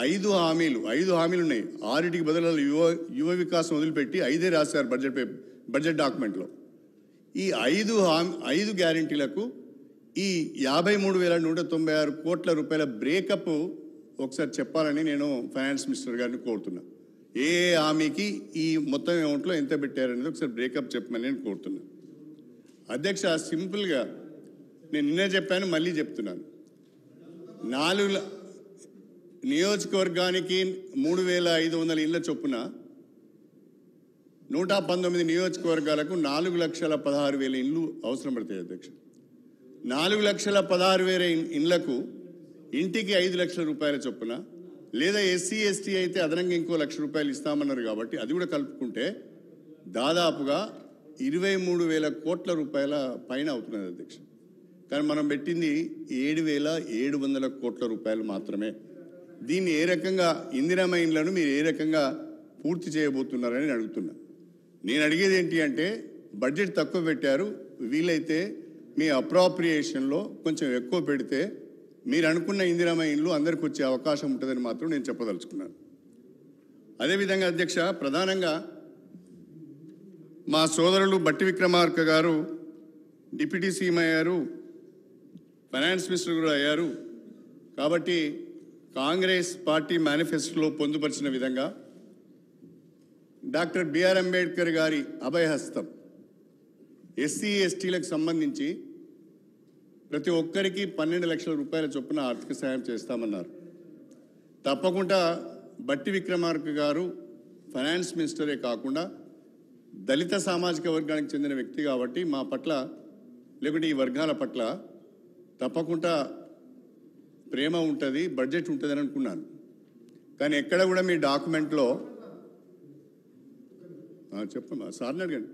5 హామీలు ఉన్నాయి. 6టికి బదులు యువ వికాసం వదిలిపెట్టి 5 రాశారు బడ్జెట్ డాక్యుమెంట్లో. ఈ 5 గ్యారెంటీలకు ఈ 53,196 కోట్ల రూపాయల బ్రేకప్ ఒకసారి చెప్పాలని నేను ఫైనాన్స్ మినిస్టర్ గారిని కోరుతున్నా. ఏ హామీకి ఈ మొత్తం అమౌంట్లో ఎంత పెట్టారనేది ఒకసారి బ్రేకప్ చెప్పమని నేను కోరుతున్నా. అధ్యక్ష, సింపుల్గా నేను నిన్నే చెప్పాను, మళ్ళీ చెప్తున్నాను. 4 నియోజకవర్గానికి 3,500 ఇళ్ల చొప్పున 119 నియోజకవర్గాలకు 4,16,000 ఇండ్లు అవసరం పడతాయి అధ్యక్ష. 4,16,000 ఇండ్లకు ఇంటికి 5 లక్షల రూపాయల చొప్పున, లేదా ఎస్సీ ఎస్టీ అయితే అదనంగా ఇంకో 1 లక్ష రూపాయలు ఇస్తామన్నారు కాబట్టి అది కూడా కలుపుకుంటే దాదాపుగా 23,000 కోట్ల రూపాయల పైన అవుతున్నది అధ్యక్ష. కానీ మనం పెట్టింది 7,700 కోట్ల రూపాయలు మాత్రమే. దీన్ని ఏ రకంగా ఇందిరమ్మ ఇండ్లను మీరు ఏ రకంగా పూర్తి చేయబోతున్నారని అడుగుతున్నా. నేను అడిగేది ఏంటి అంటే, బడ్జెట్ తక్కువ పెట్టారు, వీలైతే మీ అప్రాప్రియేషన్లో కొంచెం ఎక్కువ పెడితే మీరు అనుకున్న ఇందిరమ్మ ఇండ్లు అందరికి వచ్చే అవకాశం ఉంటుందని మాత్రం నేను చెప్పదలుచుకున్నాను. అదేవిధంగా అధ్యక్ష, ప్రధానంగా మా సోదరులు బట్టి విక్రమార్క గారు డిప్యూటీ సీఎం అయ్యారు, ఫైనాన్స్ మినిస్టర్ కూడా అయ్యారు. కాబట్టి కాంగ్రెస్ పార్టీ మేనిఫెస్టోలో పొందుపరిచిన విధంగా డాక్టర్ బిఆర్ అంబేద్కర్ గారి అభయహస్తం ఎస్సీ ఎస్టీలకు సంబంధించి ప్రతి ఒక్కరికి 12 లక్షల రూపాయల చొప్పున ఆర్థిక సాయం చేస్తామన్నారు. తప్పకుండా బట్టి విక్రమార్క గారు ఫైనాన్స్ మినిస్టరే కాకుండా దళిత సామాజిక వర్గానికి చెందిన వ్యక్తి కాబట్టి మా పట్ల, లేకుంటే ఈ వర్గాల పట్ల తప్పకుండా ప్రేమ ఉంటుంది, బడ్జెట్ ఉంటుందని అనుకున్నాను. కానీ ఎక్కడ కూడా మీ డాక్యుమెంట్లో చెప్పమ్మా, సార్ని అడగండి.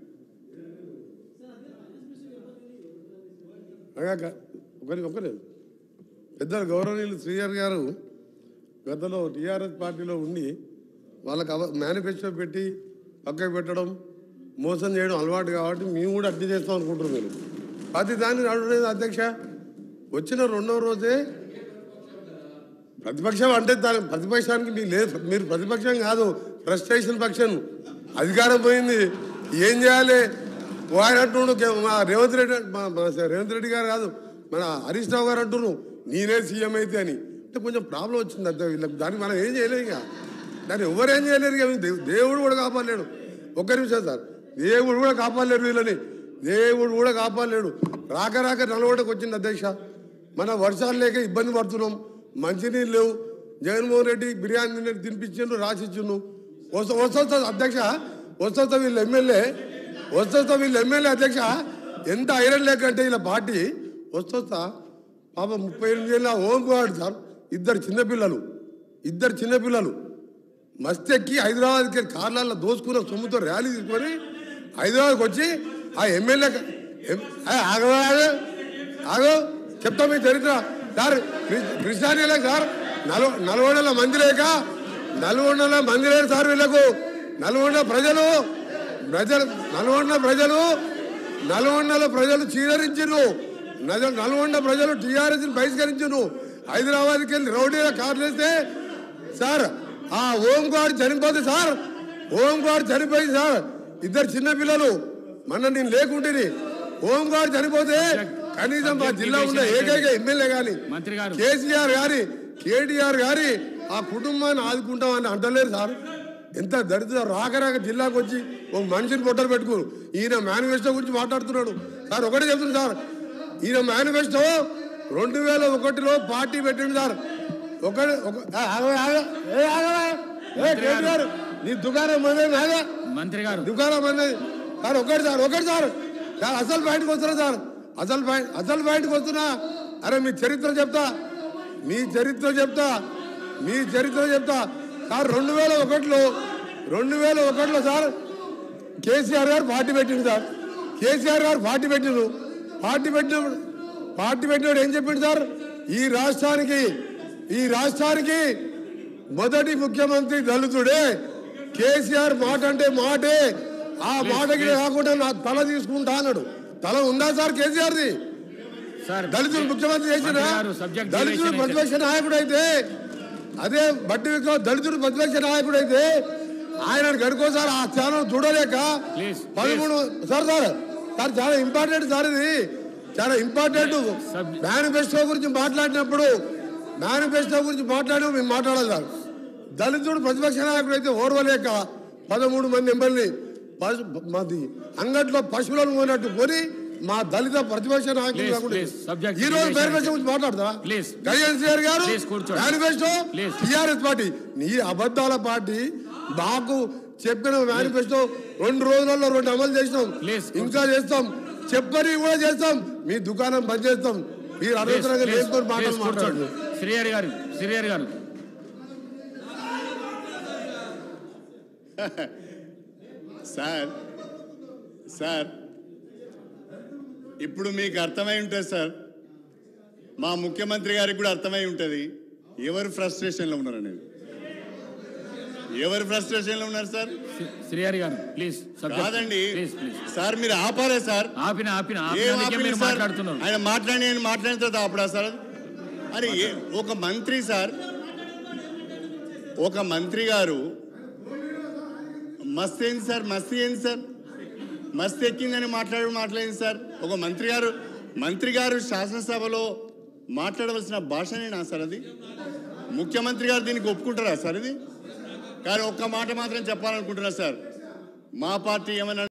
ఒకరు పెద్దలు గౌరవనీయులు శ్రీహరి గారు గతంలో టీఆర్ఎస్ పార్టీలో ఉండి వాళ్ళకి మేనిఫెస్టో పెట్టి పక్కకు పెట్టడం, మోసం చేయడం అలవాటు కాబట్టి మేము కూడా అడ్డు చేస్తాం అనుకుంటున్నాం. మీరు ప్రతి దాన్ని అడగలేదు అధ్యక్ష. వచ్చిన 2వ రోజే ప్రతిపక్షం అంటే ప్రతిపక్షానికి మీరు ప్రతిపక్షం కాదు, ఫ్రస్ట్రేషన్ పక్షం. అధికారం పోయింది, ఏం చేయాలి? వాడు అంటున్నాడు, మా రేవంత్ రెడ్డి గారు కాదు, మన హరీష్ రావు గారు అంటున్నారు నేనే సీఎం అయితే అని. అంటే కొంచెం ప్రాబ్లం వచ్చింది అంతే వీళ్ళకి. దానికి మనం ఏం చేయలేము, ఇక దాన్ని ఎవరేం చేయలేరు. ఇక దేవుడు కూడా కాపాడలేడు. ఒక్క నిమిషం సార్, దేవుడు కూడా కాపాడలేరు వీళ్ళని, దేవుడు కూడా కాపాడలేడు. రాక నలవటకు వచ్చింది అధ్యక్ష. మన వర్షాలు లేక ఇబ్బంది పడుతున్నాం, మంచినీళ్ళు లేవు. జగన్మోహన్ రెడ్డి బిర్యానీ తినిపించిండు, రాసిచ్చిండు. వస్తా అధ్యక్ష, వస్తా వీళ్ళు ఎమ్మెల్యే అధ్యక్ష. ఎంత ఐరన్ లేక అంటే వీళ్ళ పార్టీ వస్తా పాప 38 ఏళ్ళ ఓంకువాడు సార్. 2 చిన్నపిల్లలు మస్తెక్కి హైదరాబాద్కి కార్లలో దోసుకున్న సొమ్ముతో ర్యాలీ తీసుకొని హైదరాబాద్కి వచ్చి ఆ ఎమ్మెల్యే ఆగో చెప్తా మీ చరిత్ర సార్. కృష్ణానీలే సార్, నల్గొండల మంది లేక, నల్గొండల మంది లేదు సార్ వీళ్ళకు. నల్గొండల ప్రజలు చీదరించారు, నల్గొండ ప్రజలు టీఆర్ఎస్ బహిష్కరించారు. హైదరాబాద్కి వెళ్ళి రౌడీల కార్లు వేస్తే సార్ ఆ ఓంకాడు చనిపోతే సార్, ఓంకాడు చనిపోయింది సార్. 2 చిన్నపిల్లలు మొన్న నేను లేకుంటే ఓంకాడు చనిపోతే కనీసం మా జిల్లా ఉన్న ఏకైక ఎమ్మెల్యే కానీ కేటీఆర్ గారి ఆ కుటుంబాన్ని ఆదుకుంటామని అంటలేరు సార్. ఎంత దరిద్రం. రాక జిల్లాకు వచ్చి ఒక మనిషిని పొట్టలు పెట్టుకోరు. ఈయన మేనిఫెస్టో గురించి మాట్లాడుతున్నాడు సార్. ఒకటే చెప్తున్నాడు సార్, ఈయన మేనిఫెస్టో 2001లో పార్టీ పెట్టిండు సార్. కేటీఆర్ నీ దుకాణం మంది మంత్రి గారు దుకాణం మంది సార్. ఒకటి సార్ అసలు బయటకు వస్తున్నా సార్, అసలు బయటకు వస్తున్నా. అరే మీ చరిత్ర చెప్తా సార్. 2001లో సార్ కేసీఆర్ గారు పార్టీ పెట్టిండు సార్. పార్టీ పెట్టినప్పుడు ఏం చెప్పిండు సార్, ఈ రాష్ట్రానికి మొదటి ముఖ్యమంత్రి దళితుడే. కేసీఆర్ మాట అంటే మాటే, ఆ మాటకి కాకుండా నా తల తీసుకుంటా అన్నాడు. తల ఉందా సార్ కేసీఆర్ది? దళితులు ముఖ్యమంత్రి చేసిన, దళితులు ప్రతిపక్ష నాయకుడు అయితే అదే బట్టి విక్రమ్ దళితుడు ప్రతిపక్ష నాయకుడు అయితే ఆయన గడుకోసారి ఆ ఛానల్ చూడలేక 13 సార్ చాలా ఇంపార్టెంట్ సార్, ఇది చాలా ఇంపార్టెంట్. మేనిఫెస్టో గురించి మాట్లాడినప్పుడు మేము మాట్లాడాలి సార్. దళితుడు ప్రతిపక్ష నాయకుడు అయితే ఓర్వలేక 13 మంది ఎమ్మెల్యేని మాది అంగట్లో పశువులను పోయినట్టు కొని మా దళిత ప్రతిపక్ష నాయకులు కాకుండా ఈ రోజు మేనిఫెస్టో గురించి మాట్లాడతా కేసీఆర్ గారు మేనిఫెస్టో టీఆర్ఎస్ పార్టీ నీ అబద్ధాల పార్టీ మాకు చెప్పిన మేనిఫెస్టో 2 రోజులలో 2 అమలు చేసినాం, ఇంకా చేస్తాం, చెప్పని కూడా చేస్తాం. మీ దుకాణం బంద్ చేస్తాం. మీరు అనవసరంగా లేకపోతే మాట్లాడు. శ్రీహరి గారు సార్ ఇప్పుడు మీకు అర్థమై ఉంటుంది సార్, మా ముఖ్యమంత్రి గారికి కూడా అర్థమై ఉంటుంది ఎవరు ఫ్రస్ట్రేషన్లో ఉన్నారు అనేది. ఎవరు ఫ్రస్ట్రేషన్లో ఉన్నారు సార్? శ్రీహరి గారు ప్లీజ్. కాదండి సార్, మీరు ఆపారే సార్. ఆయన మాట్లాడిన తర్వాత ఆపడా సార్? అరే ఒక మంత్రి సార్, ఒక మంత్రి గారు మస్తు ఏంది సార్, మస్తు ఎక్కిందని మాట్లాడింది సార్. ఒక మంత్రి గారు శాసనసభలో మాట్లాడవలసిన భాషనేనా సార్ అది? ముఖ్యమంత్రి గారు దీనికి ఒప్పుకుంటారా సార్ ఇది? కానీ ఒక్క మాట మాత్రం చెప్పాలనుకుంటున్నా సార్, మా పార్టీ ఏమన్నా